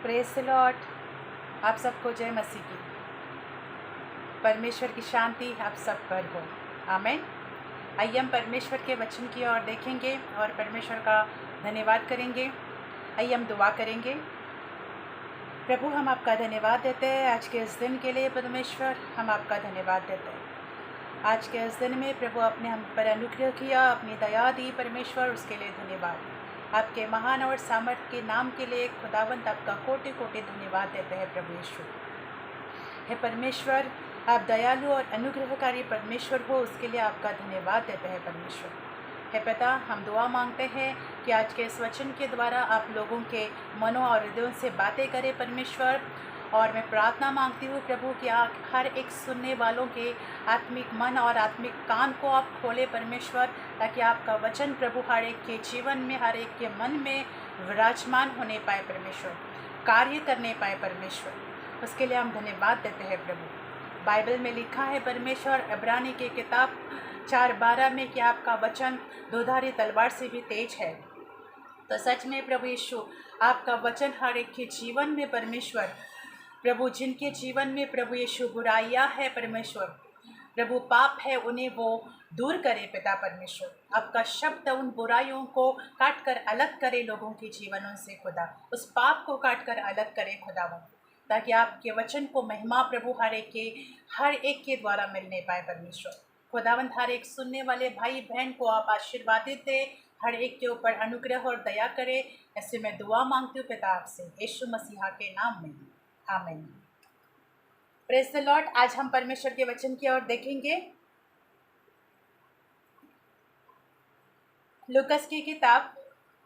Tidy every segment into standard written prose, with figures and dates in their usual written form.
Praise the Lord. आप सबको जय मसीह की। परमेश्वर की शांति आप सब पर हो। आमीन। आइए हम परमेश्वर के वचन की ओर देखेंगे और परमेश्वर का धन्यवाद करेंगे। आइए हम दुआ करेंगे। प्रभु, हम आपका धन्यवाद देते हैं आज के इस दिन के लिए। परमेश्वर, हम आपका धन्यवाद देते हैं आज के इस दिन में। प्रभु, आपने हम पर अनुग्रह किया, अपनी दया दी। परमेश्वर, उसके लिए धन्यवाद। आपके महान और सामर्थ के नाम के लिए खुदावंत आपका कोटि कोटि धन्यवाद देते हैं। प्रभु यीशु, हे परमेश्वर, आप दयालु और अनुग्रहकारी परमेश्वर हो, उसके लिए आपका धन्यवाद देते हैं। परमेश्वर, हे पिता, हम दुआ मांगते हैं कि आज के इस वचन के द्वारा आप लोगों के मनों और हृदयों से बातें करें। परमेश्वर, और मैं प्रार्थना मांगती हूँ प्रभु कि आप हर एक सुनने वालों के आत्मिक मन और आत्मिक कान को आप खोले परमेश्वर, ताकि आपका वचन प्रभु हर एक के जीवन में, हर एक के मन में विराजमान होने पाए परमेश्वर, कार्य करने पाए परमेश्वर। उसके लिए हम धन्यवाद देते हैं प्रभु। बाइबल में लिखा है परमेश्वर, इब्रानी की किताब 4:12 में कि आपका वचन दोधारी तलवार से भी तेज है। तो सच में प्रभु यीशु, आपका वचन हर एक के जीवन में परमेश्वर, प्रभु जिनके जीवन में प्रभु यीशु बुराइयां है परमेश्वर, प्रभु पाप है, उन्हें वो दूर करे पिता परमेश्वर। आपका शब्द उन बुराइयों को काट कर अलग करे लोगों के जीवनों से खुदा, उस पाप को काट कर अलग करे खुदावंद, ताकि आपके वचन को महिमा प्रभु हर एक के द्वारा मिलने पाए परमेश्वर। खुदावंद, हर एक सुनने वाले भाई बहन को आप आशीर्वादित दे, हर एक के ऊपर अनुग्रह और दया करे। ऐसे मैं दुआ मांगती हूँ पिता आपसे, यीशु मसीहा के नाम में, आमीन। Praise the Lord. आज हम परमेश्वर के वचन की ओर देखेंगे। लूकस की किताब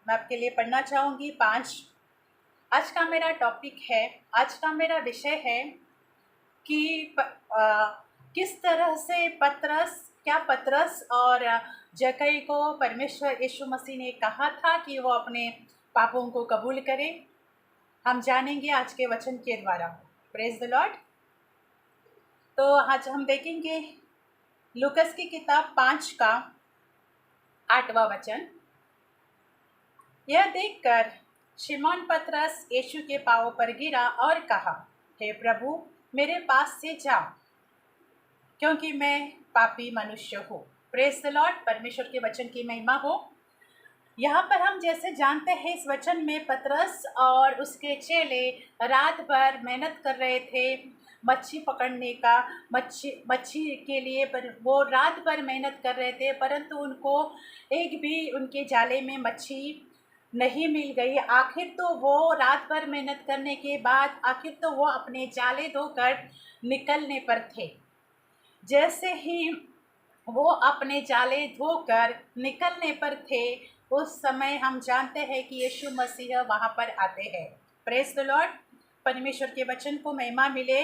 मैं आपके लिए पढ़ना चाहूँगी 5। आज का मेरा टॉपिक है, आज का मेरा विषय है कि किस तरह से पतरस और जक्कई को परमेश्वर यीशु मसीह ने कहा था कि वो अपने पापों को कबूल करें। हम जानेंगे आज के वचन के द्वारा। Praise the Lord. तो आज हम देखेंगे लूकस की किताब 5 का 8वां वचन। यह देखकर शिमोन पतरस यीशु के पांवों पर गिरा और कहा, हे प्रभु, मेरे पास से जाओ, क्योंकि मैं पापी मनुष्य हूँ। Praise the Lord. परमेश्वर के वचन की महिमा हो। यहाँ पर हम जैसे जानते हैं, इस वचन में पतरस और उसके चेले रात भर मेहनत कर रहे थे मच्छी पकड़ने का, मच्छी के लिए, पर वो रात भर मेहनत कर रहे थे, परंतु उनको एक भी उनके जाले में मच्छी नहीं मिल गई। आखिर तो वो रात भर मेहनत करने के बाद आखिर तो वो अपने जाले धोकर निकलने पर थे। जैसे ही वो अपने जाले धोकर निकलने पर थे, उस समय हम जानते हैं कि यीशु मसीह वहाँ पर आते हैं। Praise the Lord. परमेश्वर के वचन को महिमा मिले,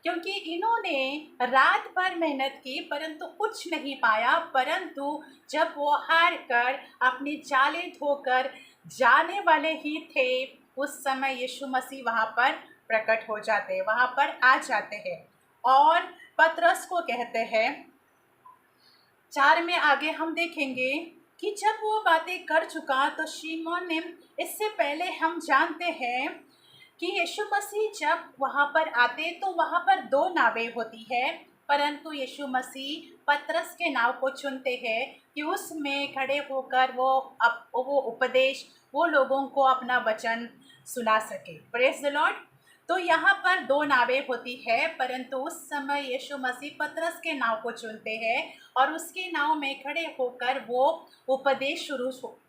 क्योंकि इन्होंने रात भर मेहनत की परंतु कुछ नहीं पाया, परंतु जब वो हार कर अपने जाले धोकर जाने वाले ही थे, उस समय यीशु मसीह वहाँ पर प्रकट हो जाते हैं, वहाँ पर आ जाते हैं और पतरस को कहते हैं। 4 में आगे हम देखेंगे कि जब वो बातें कर चुका तो शिमोन ने, इससे पहले हम जानते हैं कि यीशु मसीह जब वहाँ पर आते तो वहाँ पर 2 नावें होती है, परंतु यीशु मसीह पतरस के नाव को चुनते हैं कि उसमें खड़े होकर वो उपदेश, वो लोगों को अपना वचन सुना सके। Praise the Lord. तो यहाँ पर 2 नावें होती है, परंतु उस समय यीशु मसीह पतरस के नाव को चुनते हैं और उसके नाव में खड़े होकर वो उपदेश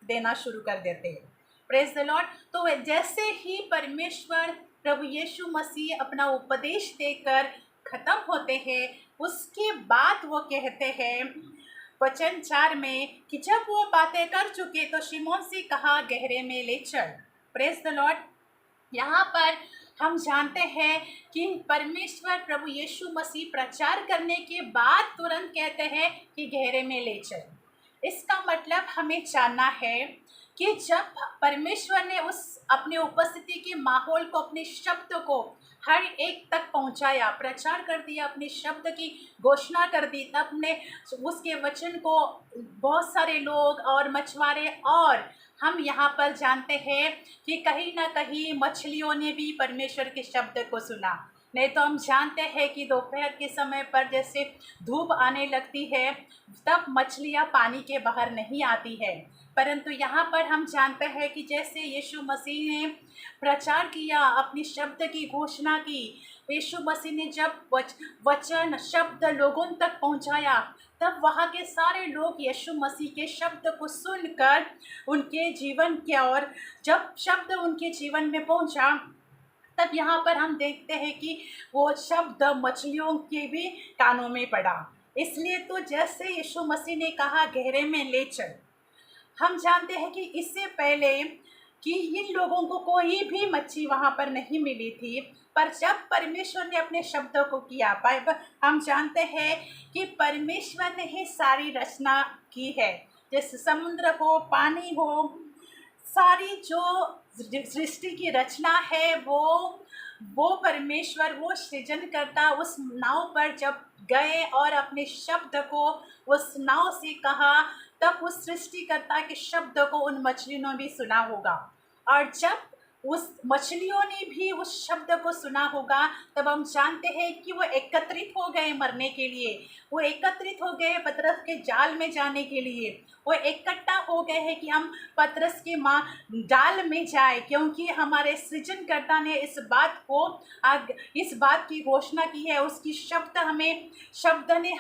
देना शुरू कर देते हैं। Praise the Lord. तो जैसे ही परमेश्वर प्रभु यीशु मसीह अपना उपदेश देकर ख़त्म होते हैं, उसके बाद वो कहते हैं वचन 4 में कि जब वो बातें कर चुके तो शिमोन से कहा, गहरे में ले चल। Praise the Lord. यहाँ पर हम जानते हैं कि परमेश्वर प्रभु यीशु मसीह प्रचार करने के बाद तुरंत कहते हैं कि गहरे में ले चल। इसका मतलब हमें जानना है कि जब परमेश्वर ने उस अपने उपस्थिति के माहौल को, अपने शब्द को हर एक तक पहुंचाया, प्रचार कर दिया, अपने शब्द की घोषणा कर दी, तब ने उसके वचन को बहुत सारे लोग और मछुआरे और हम यहाँ पर जानते हैं कि कहीं ना कहीं मछलियों ने भी परमेश्वर के शब्द को सुना। नहीं तो हम जानते हैं कि दोपहर के समय पर जैसे धूप आने लगती है तब मछलियाँ पानी के बाहर नहीं आती है, परंतु यहाँ पर हम जानते हैं कि जैसे यीशु मसीह ने प्रचार किया, अपनी शब्द की घोषणा की, यीशु मसीह ने जब वचन शब्द लोगों तक पहुँचाया, तब वहाँ के सारे लोग यीशु मसीह के शब्द को सुनकर उनके जीवन की ओर, जब शब्द उनके जीवन में पहुँचा, तब यहाँ पर हम देखते हैं कि वो शब्द मछलियों के भी कानों में पड़ा। इसलिए तो जैसे यीशु मसीह ने कहा गहरे में ले चल, हम जानते हैं कि इससे पहले कि इन लोगों को कोई भी मच्छी वहाँ पर नहीं मिली थी, पर जब परमेश्वर ने अपने शब्दों को किया, हम जानते हैं कि परमेश्वर ने ही सारी रचना की है। जैसे समुद्र हो, पानी हो, सारी जो सृष्टि की रचना है वो परमेश्वर, वो सृजन करता उस नाव पर जब गए और अपने शब्द को उस नाव से कहा, तब उस सृष्टिकर्ता के शब्द को उन मछलियों ने भी सुना होगा। और जब उस मछलियों ने भी उस शब्द को सुना होगा, तब हम जानते हैं कि वो एकत्रित हो गए मरने के लिए, वो एकत्रित हो गए पतरस के जाल में जाने के लिए, वो इकट्ठा हो गए हैं कि हम पतरस के जाल में जाए, क्योंकि हमारे सृजनकर्ता ने इस बात की घोषणा की है। उसकी शब्द ने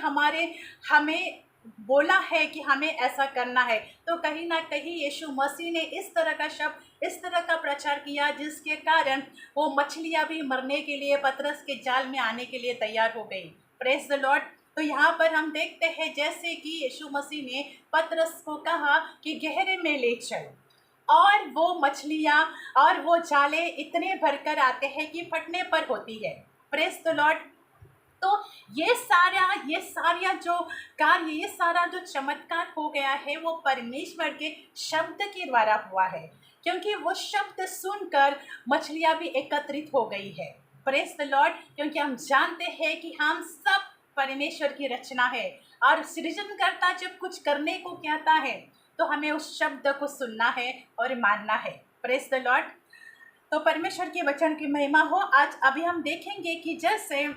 हमें बोला है कि हमें ऐसा करना है। तो कहीं ना कहीं यीशु मसीह ने इस तरह का प्रचार किया, जिसके कारण वो मछलियाँ भी मरने के लिए पतरस के जाल में आने के लिए तैयार हो गई। Praise the Lord. तो यहाँ पर हम देखते हैं जैसे कि यीशु मसीह ने पतरस को कहा कि गहरे में ले चल, और वो मछलियाँ और वो जाले इतने भरकर आते हैं कि फटने पर होती है। Praise the Lord. तो ये सारा जो चमत्कार हो गया है, वो परमेश्वर के शब्द के द्वारा हुआ है, क्योंकि वो शब्द सुनकर मछलियाँ भी एकत्रित हो गई है। Praise the Lord. क्योंकि हम जानते हैं कि हम सब परमेश्वर की रचना है, और सृजनकर्ता जब कुछ करने को कहता है तो हमें उस शब्द को सुनना है और मानना है। Praise the Lord. तो परमेश्वर के वचन की महिमा हो। आज अभी हम देखेंगे कि जैसे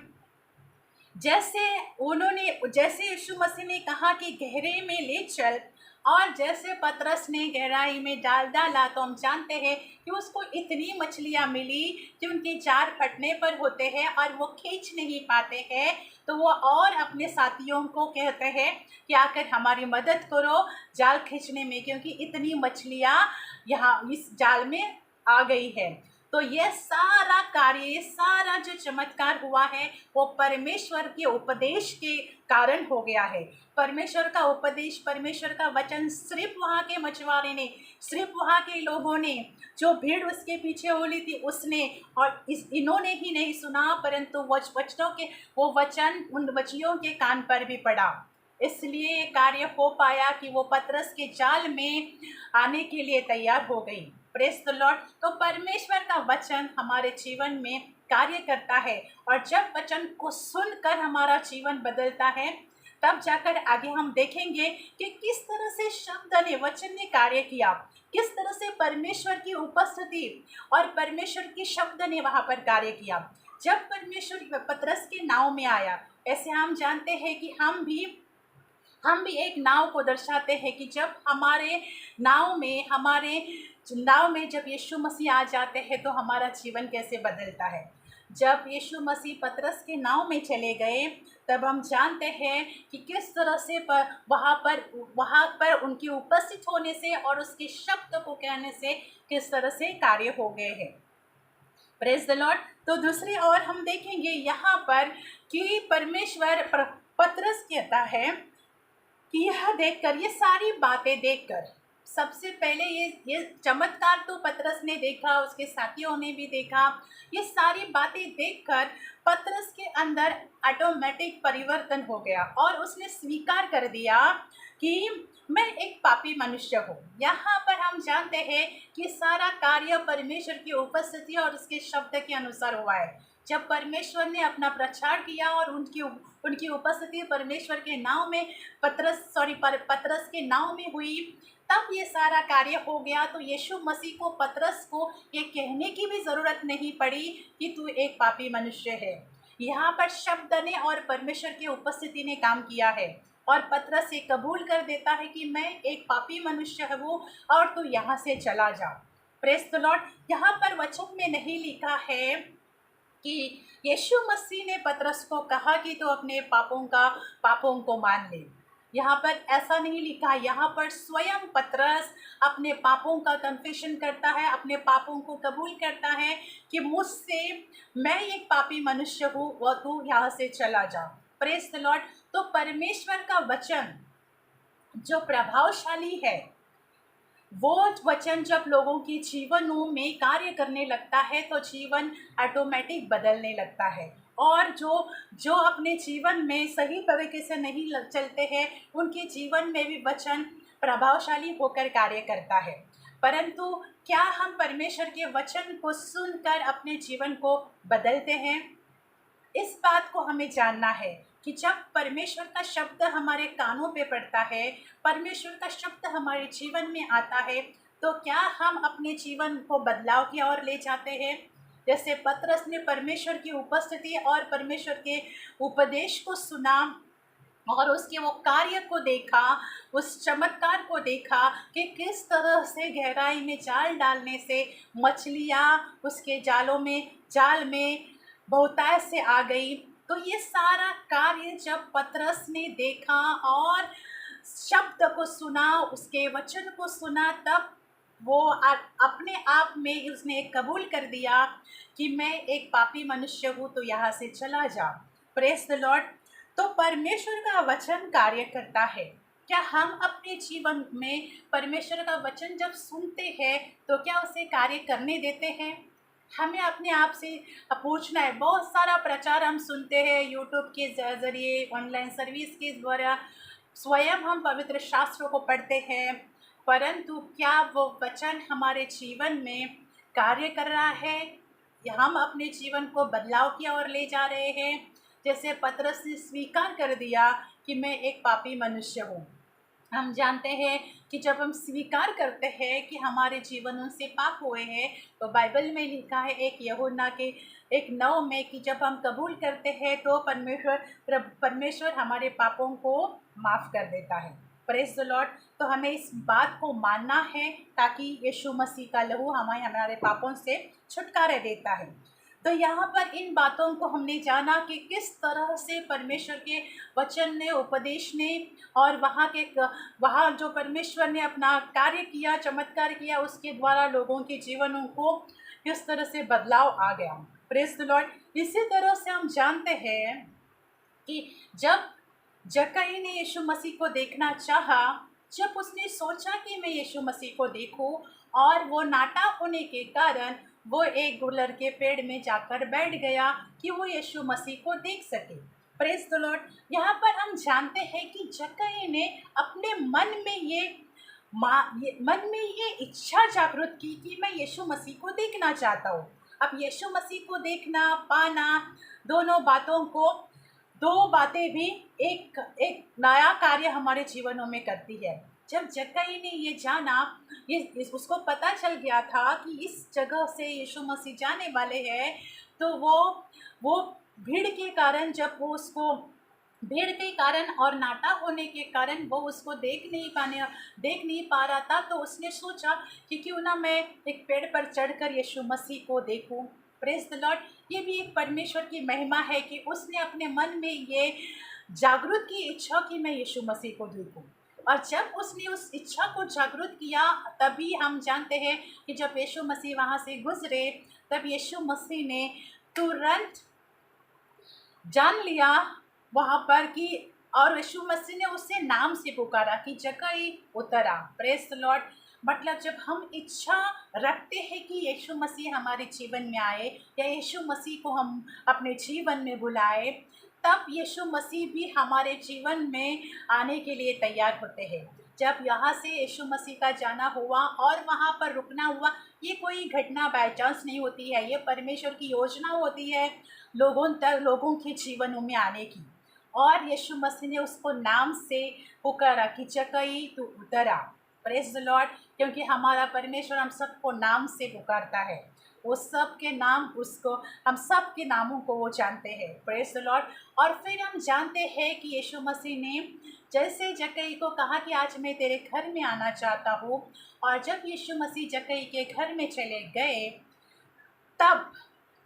यीशु मसीह ने कहा कि गहरे में ले चल, और जैसे पतरस ने गहराई में डाल डाला, तो हम जानते हैं कि उसको इतनी मछलियाँ मिली कि उनके जाल फटने पर होते हैं और वो खींच नहीं पाते हैं। तो वो और अपने साथियों को कहते हैं कि आकर हमारी मदद करो जाल खींचने में, क्योंकि इतनी मछलियाँ यहाँ इस जाल में आ गई है। तो ये सारा कार्य, ये सारा जो चमत्कार हुआ है, वो परमेश्वर के उपदेश के कारण हो गया है। परमेश्वर का उपदेश, परमेश्वर का वचन सिर्फ वहाँ के मछुआरे ने, सिर्फ वहाँ के लोगों ने, जो भीड़ उसके पीछे होली थी उसने, और इन्होंने ही नहीं सुना, परंतु वो वचन उन मछलियों के कान पर भी पड़ा। इसलिए ये कार्य हो पाया कि वो पतरस के जाल में आने के लिए तैयार हो गई। Praise the Lord. तो परमेश्वर का वचन हमारे जीवन में कार्य करता है, और जब वचन को सुनकर हमारा जीवन बदलता है, तब जाकर आगे हम देखेंगे कि किस तरह से वचन ने कार्य किया, किस तरह से परमेश्वर की उपस्थिति और परमेश्वर के शब्द ने वहाँ पर कार्य किया। जब परमेश्वर पतरस के नाव में आया, ऐसे हम जानते हैं कि हम भी एक नाव को दर्शाते हैं कि जब हमारे नाव में जब यीशु मसीह आ जाते हैं तो हमारा जीवन कैसे बदलता है। जब यीशु मसीह पतरस के नाव में चले गए, तब हम जानते हैं कि किस तरह से वहाँ पर उनकी उपस्थित होने से और उसके शब्द को कहने से किस तरह से कार्य हो गए हैं। Praise the Lord. तो दूसरी ओर हम देखेंगे यहाँ पर कि परमेश्वर पतरस कहता है कि यह देखकर, ये सारी बातें देखकर, सबसे पहले ये चमत्कार तो पतरस ने देखा, उसके साथियों ने भी देखा। ये सारी बातें देखकर पतरस के अंदर ऑटोमेटिक परिवर्तन हो गया, और उसने स्वीकार कर दिया कि मैं एक पापी मनुष्य हूँ। यहाँ पर हम जानते हैं कि सारा कार्य परमेश्वर की उपस्थिति और उसके शब्द के अनुसार हुआ है। जब परमेश्वर ने अपना प्रचार किया और उनकी उपस्थिति परमेश्वर के नाम में पतरस के नाम में हुई, तब ये सारा कार्य हो गया। तो यीशु मसीह को पतरस को ये कहने की भी ज़रूरत नहीं पड़ी कि तू एक पापी मनुष्य है। यहाँ पर शब्द ने और परमेश्वर की उपस्थिति ने काम किया है और पतरस ये कबूल कर देता है कि मैं एक पापी मनुष्य हूँ और तू यहाँ से चला जा। Praise the Lord. यहाँ पर वचन में नहीं लिखा है कि यीशु मसीह ने पतरस को कहा कि तू अपने पापों को मान ले। यहाँ पर ऐसा नहीं लिखा। यहाँ पर स्वयं पतरस अपने पापों का कन्फेशन करता है, अपने पापों को कबूल करता है कि मुझसे, मैं एक पापी मनुष्य हूँ, वह तू यहाँ से चला जा। Praise the Lord. तो परमेश्वर का वचन जो प्रभावशाली है, वो वचन जब लोगों के जीवनों में कार्य करने लगता है तो जीवन ऑटोमेटिक बदलने लगता है। और जो अपने जीवन में सही तरीके से नहीं चलते हैं, उनके जीवन में भी वचन प्रभावशाली होकर कार्य करता है। परंतु क्या हम परमेश्वर के वचन को सुनकर अपने जीवन को बदलते हैं? इस बात को हमें जानना है कि जब परमेश्वर का शब्द हमारे कानों पे पड़ता है, परमेश्वर का शब्द हमारे जीवन में आता है, तो क्या हम अपने जीवन को बदलाव की ओर ले जाते हैं? जैसे पतरस ने परमेश्वर की उपस्थिति और परमेश्वर के उपदेश को सुना और उसके वो कार्य को देखा, उस चमत्कार को देखा कि किस तरह से गहराई में जाल डालने से मछलियाँ उसके जाल में बहुतायत से आ गई। तो ये सारा कार्य जब पतरस ने देखा और शब्द को सुना, उसके वचन को सुना, तब वो अपने आप में उसने कबूल कर दिया कि मैं एक पापी मनुष्य हूँ, तो यहाँ से चला जा। Praise the Lord. तो परमेश्वर का वचन कार्य करता है। क्या हम अपने जीवन में परमेश्वर का वचन जब सुनते हैं तो क्या उसे कार्य करने देते हैं? हमें अपने आप से पूछना है। बहुत सारा प्रचार हम सुनते हैं यूट्यूब के ज़रिए, ऑनलाइन सर्विस के द्वारा, स्वयं हम पवित्र शास्त्रों को पढ़ते हैं, परंतु क्या वो वचन हमारे जीवन में कार्य कर रहा है या हम अपने जीवन को बदलाव की ओर ले जा रहे हैं? जैसे पतरस ने स्वीकार कर दिया कि मैं एक पापी मनुष्य हूँ। हम जानते हैं कि जब हम स्वीकार करते हैं कि हमारे जीवनों से पाप हुए हैं, तो बाइबल में लिखा है एक यूहन्ना के 1:9 में कि जब हम कबूल करते हैं तो परमेश्वर हमारे पापों को माफ़ कर देता है। Praise the Lord. तो हमें इस बात को मानना है ताकि यीशु मसीह का लहू हमारे पापों से छुटकारा देता है। तो यहाँ पर इन बातों को हमने जाना कि किस तरह से परमेश्वर के वचन ने, उपदेश ने और वहाँ जो परमेश्वर ने अपना कार्य किया, चमत्कार किया, उसके द्वारा लोगों के जीवनों को किस तरह से बदलाव आ गया। Praise the Lord. इसी तरह से हम जानते हैं कि जब जक्कई ने यीशु मसीह को देखना चाहा, जब उसने सोचा कि मैं यीशु मसीह को देखूं, और वो नाटा होने के कारण वो एक गुलर के पेड़ में जाकर बैठ गया कि वो यीशु मसीह को देख सके। Praise the Lord. यहाँ पर हम जानते हैं कि जक्कई ने अपने मन में ये इच्छा जागृत की कि मैं यीशु मसीह को देखना चाहता हूँ। अब यीशु मसीह को देखना, पाना, दो बातें भी एक नया कार्य हमारे जीवनों में करती है। जब जक्कई ने ये जाना, उसको पता चल गया था कि इस जगह से यीशु मसीह जाने वाले हैं, तो वो भीड़ के कारण और नाटा होने के कारण वो उसको देख नहीं पा रहा था। तो उसने सोचा कि क्यों ना मैं एक पेड़ पर चढ़कर यीशु मसीह को देखूं। Praise the Lord. ये भी एक परमेश्वर की महिमा है कि उसने अपने मन में ये जागृत की इच्छा कि मैं यीशु मसीह को देखूं। और जब उसने उस इच्छा को जागृत किया, तभी हम जानते हैं कि जब यीशु मसीह वहाँ से गुजरे, तब यीशु मसीह ने तुरंत जान लिया वहाँ पर कि, और यीशु मसीह ने उसे नाम से पुकारा कि जक्कई उतर आ। Praise the Lord. मतलब जब हम इच्छा रखते हैं कि यीशु मसीह हमारे जीवन में आए या यीशु मसीह को हम अपने जीवन में बुलाए, तब यीशु मसीह भी हमारे जीवन में आने के लिए तैयार होते हैं। जब यहाँ से यीशु मसीह का जाना हुआ और वहाँ पर रुकना हुआ, ये कोई घटना बाय चांस नहीं होती है, ये परमेश्वर की योजना होती है लोगों तक, लोगों के जीवनों में आने की। और यीशु मसीह ने उसको नाम से पुकारा कि जक्कई तू उतर आ। Praise the Lord. क्योंकि हमारा परमेश्वर हम सबको नाम से पुकारता है, वो सब के नाम उसको, हम सब के नामों को वो जानते हैं। Praise the Lord. और फिर हम जानते हैं कि यीशु मसीह ने जैसे जक्कई को कहा कि आज मैं तेरे घर में आना चाहता हूँ, और जब यीशु मसीह जक्कई के घर में चले गए, तब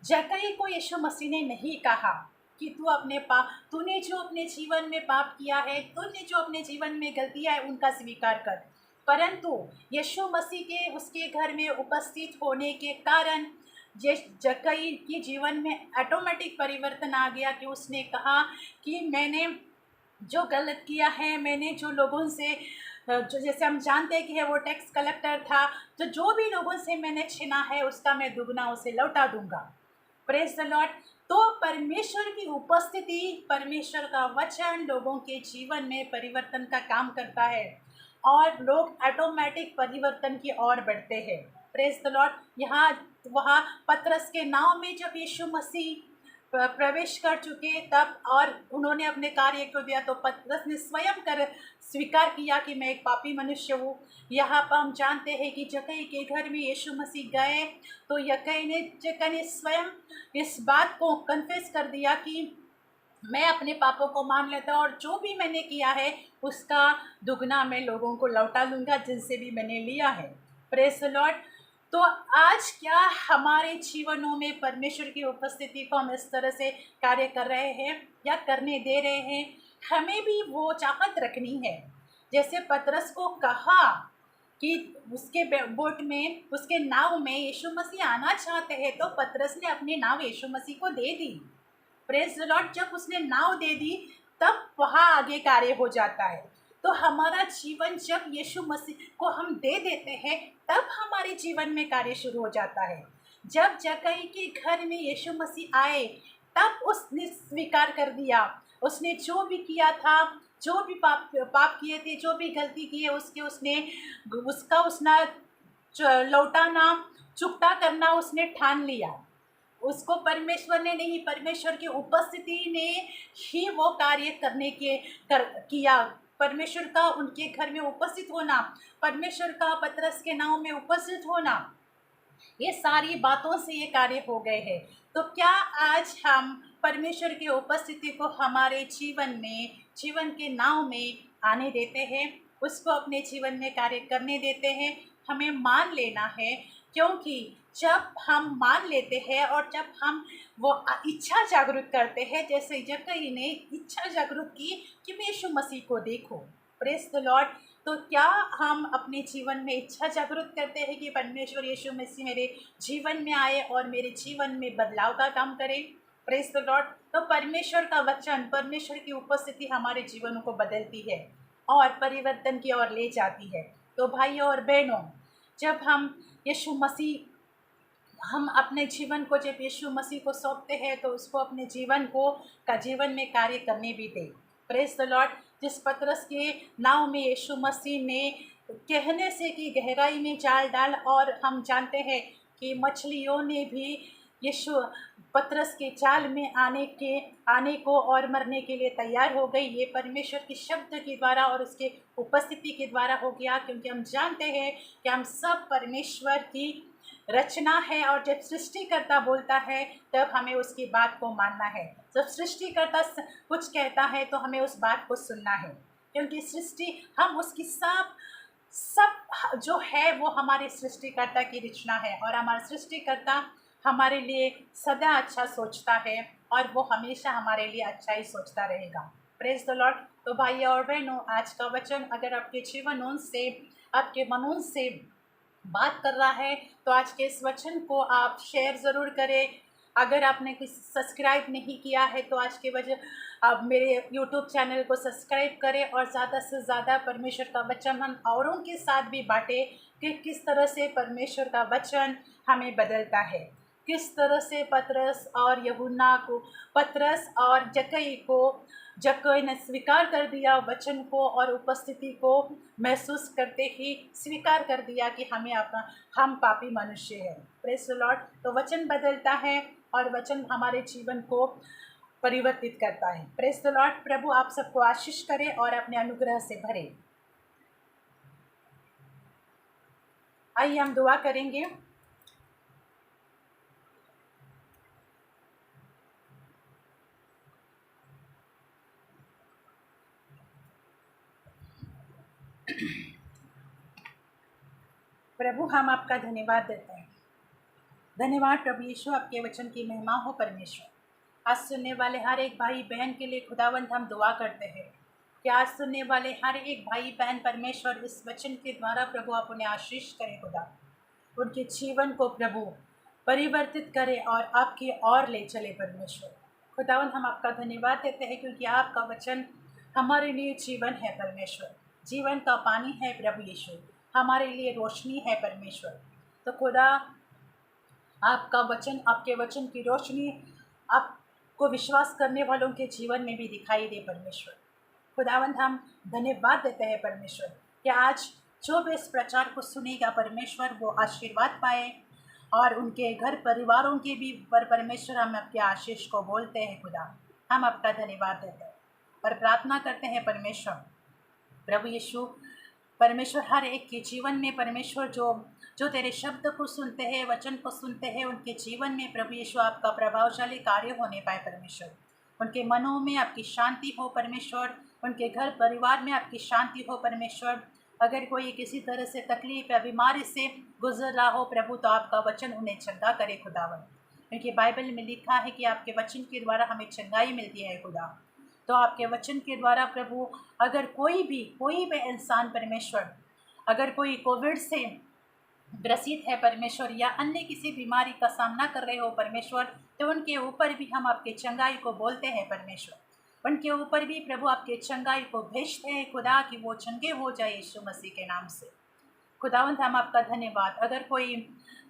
जक्कई को यीशु मसीह ने नहीं कहा कि तूने जो अपने जीवन में पाप किया है, तूने जो अपने जीवन में गलतियाँ है, उनका स्वीकार कर। परंतु यीशु मसीह के उसके घर में उपस्थित होने के कारण ये जक्कई के जीवन में ऑटोमेटिक परिवर्तन आ गया कि उसने कहा कि मैंने जो गलत किया है, मैंने जो लोगों से जो जैसे हम जानते हैं कि है वो टैक्स कलेक्टर था, तो जो भी लोगों से मैंने छीना है उसका मैं दुगना उसे लौटा दूंगा। Praise the Lord. तो परमेश्वर की उपस्थिति, परमेश्वर का वचन लोगों के जीवन में परिवर्तन का काम करता है और लोग ऑटोमेटिक परिवर्तन की ओर बढ़ते हैं। Praise the Lord. यहाँ वहाँ पतरस के नाव में जब यीशु मसीह प्रवेश कर चुके तब, और उन्होंने अपने कार्य को दिया, तो पतरस ने स्वयं कर स्वीकार किया कि मैं एक पापी मनुष्य हूँ। यहाँ पर हम जानते हैं कि जक्कई के घर में यीशु मसीह गए तो जक्कई ने स्वयं इस बात को कन्फेस कर दिया कि मैं अपने पापों को मान लेता हूँ और जो भी मैंने किया है उसका दुगना मैं लोगों को लौटा दूंगा जिनसे भी मैंने लिया है। Praise the Lord. तो आज क्या हमारे जीवनों में परमेश्वर की उपस्थिति को हम इस तरह से कार्य कर रहे हैं या करने दे रहे हैं? हमें भी वो चाहत रखनी है, जैसे पतरस को कहा कि उसके बोट में, उसके नाव में यीशु मसीह आना चाहते हैं, तो पतरस ने अपनी नाव यीशु मसीह को दे दी। Praise the Lord. जब उसने नाव दे दी तब वहाँ आगे कार्य हो जाता है। तो हमारा जीवन जब यीशु मसीह को हम दे देते हैं तब हमारे जीवन में कार्य शुरू हो जाता है। जब जक्कई के घर में यीशु मसीह आए तब उसने स्वीकार कर दिया, उसने जो भी किया था, जो भी पाप किए थे, जो भी गलती की है उसका लौटाना, चुकता करना उसने ठान लिया। उसको परमेश्वर ने नहीं, परमेश्वर की उपस्थिति ने ही वो कार्य करने किया। परमेश्वर का उनके घर में उपस्थित होना, परमेश्वर का पतरस के नाव में उपस्थित होना, ये सारी बातों से ये कार्य हो गए हैं। तो क्या आज हम परमेश्वर की उपस्थिति को हमारे जीवन में, जीवन के नाव में आने देते हैं, उसको अपने जीवन में कार्य करने देते हैं? हमें मान लेना है, क्योंकि जब हम मान लेते हैं और जब हम वो इच्छा जागरूक करते हैं, जैसे जक्कई ने इच्छा जागरूक की कि मैं यीशु मसीह को देखूं। Praise the Lord. तो क्या हम अपने जीवन में इच्छा जागरूक करते हैं कि परमेश्वर यीशु मसीह मेरे जीवन में आए और मेरे जीवन में बदलाव का काम करें? Praise the Lord. तो परमेश्वर का वचन, परमेश्वर की उपस्थिति हमारे जीवनों को बदलती है और परिवर्तन की ओर ले जाती है। तो भाइयों और बहनों, जब हम यीशु मसीह, हम अपने जीवन को जब यीशु मसीह को सौंपते हैं तो उसको अपने जीवन में कार्य करने भी दे। Praise the Lord. जिस पतरस के नाव में यीशु मसीह ने कहने से कि गहराई में जाल डाल, और हम जानते हैं कि मछलियों ने भी यीशु पतरस के जाल में आने को और मरने के लिए तैयार हो गई। ये परमेश्वर की शब्द के द्वारा और उसके उपस्थिति के द्वारा हो गया, क्योंकि हम जानते हैं कि हम सब परमेश्वर की रचना है और जब सृष्टिकर्ता बोलता है तब हमें उसकी बात को मानना है। जब सृष्टिकर्ता कुछ कहता है तो हमें उस बात को सुनना है, क्योंकि सृष्टि, हम उसकी सब जो है वो हमारे सृष्टिकर्ता की रचना है, और हमारा सृष्टिकर्ता हमारे लिए सदा अच्छा सोचता है और वो हमेशा हमारे लिए अच्छा ही सोचता रहेगा। Praise the Lord. तो भाई और बहनों, आज का वचन अगर आपके जीवनों से, आपके मनों से बात कर रहा है तो आज के इस वचन को आप शेयर ज़रूर करें। अगर आपने कुछ सब्सक्राइब नहीं किया है तो आज के वजह आप मेरे यूट्यूब चैनल को सब्सक्राइब करें और ज़्यादा से ज़्यादा परमेश्वर का वचन हम औरों के साथ भी बांटें कि किस तरह से परमेश्वर का वचन हमें बदलता है। किस तरह से पतरस और जक्कई ने स्वीकार कर दिया वचन को और उपस्थिति को महसूस करते ही स्वीकार कर दिया कि हम पापी मनुष्य हैं। Praise the Lord. तो वचन बदलता है और वचन हमारे जीवन को परिवर्तित करता है। Praise the Lord. प्रभु आप सबको आशीष करे और अपने अनुग्रह से भरे। आइए हम दुआ करेंगे। प्रभु हम आपका धन्यवाद देते हैं। धन्यवाद प्रभु यीशु, आपके वचन की महिमा हो परमेश्वर। आज सुनने वाले हर एक भाई बहन के लिए खुदावंद हम दुआ करते हैं कि आज सुनने वाले हर एक भाई बहन परमेश्वर इस वचन के द्वारा प्रभु आप उन्हें आशीष करें खुदा। उनके जीवन को प्रभु परिवर्तित करें और आपकी ओर ले चले परमेश्वर। खुदावंद हम आपका धन्यवाद देते हैं क्योंकि आपका वचन हमारे लिए जीवन है परमेश्वर, जीवन का पानी है प्रभु यीशु, हमारे लिए रोशनी है परमेश्वर। तो खुदा आपका वचन, आपके वचन की रोशनी आपको विश्वास करने वालों के जीवन में भी दिखाई दे परमेश्वर। खुदावंद हम धन्यवाद देते हैं परमेश्वर कि आज जो भी इस प्रचार को सुनेगा परमेश्वर वो आशीर्वाद पाए और उनके घर परिवारों के भी पर परमेश्वर हम आपके आशीष को बोलते हैं खुदा। हम आपका धन्यवाद देते हैं और प्रार्थना करते हैं परमेश्वर प्रभु यीशु, परमेश्वर हर एक के जीवन में परमेश्वर जो तेरे शब्द को सुनते हैं, वचन को सुनते हैं, उनके जीवन में प्रभु यीशु आपका प्रभावशाली कार्य होने पाए परमेश्वर। उनके मनों में आपकी शांति हो परमेश्वर, उनके घर परिवार में आपकी शांति हो परमेश्वर। अगर कोई किसी तरह से तकलीफ या बीमारी से गुजर रहा हो प्रभु तो आपका वचन उन्हें चंगा करे खुदावन, क्योंकि बाइबल में लिखा है कि आपके वचन के द्वारा हमें चंगाई मिलती है खुदा। तो आपके वचन के द्वारा प्रभु अगर कोई भी इंसान परमेश्वर, अगर कोई कोविड से ग्रसित है परमेश्वर या अन्य किसी बीमारी का सामना कर रहे हो परमेश्वर, तो उनके ऊपर भी हम आपके चंगाई को बोलते हैं परमेश्वर। उनके ऊपर भी प्रभु आपके चंगाई को भेजते हैं खुदा कि वो चंगे हो जाए यीशु मसीह के नाम से। खुदावंद हम आपका धन्यवाद। अगर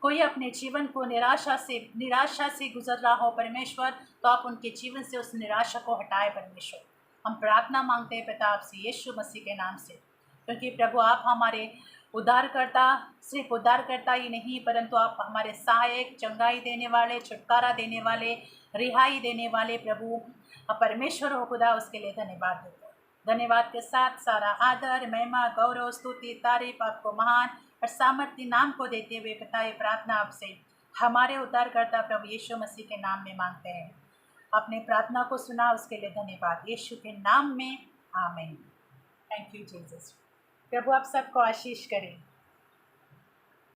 कोई अपने जीवन को निराशा से गुजर रहा हो परमेश्वर तो आप उनके जीवन से उस निराशा को हटाए परमेश्वर। हम प्रार्थना मांगते हैं पिता आपसे यीशु मसीह के नाम से, क्योंकि प्रभु आप हमारे उद्धारकर्ता, सिर्फ उद्धारकर्ता ही नहीं परंतु आप हमारे सहायक, चंगाई देने वाले, छुटकारा देने वाले, रिहाई देने वाले प्रभु परमेश्वर हो खुदा। उसके लिए धन्यवाद देते हैं। धन्यवाद के साथ सारा आदर, महिमा, गौरव, स्तुति, तारीफ आपको महान और सामर्थ्य नाम को देते हुए पिता ये प्रार्थना आपसे हमारे उद्धारकर्ता प्रभु यीशु मसीह के नाम में मांगते हैं। अपने प्रार्थना को सुना उसके लिए धन्यवाद यीशु के नाम में, आमीन। Thank you Jesus. प्रभु आप सबको आशीष करें।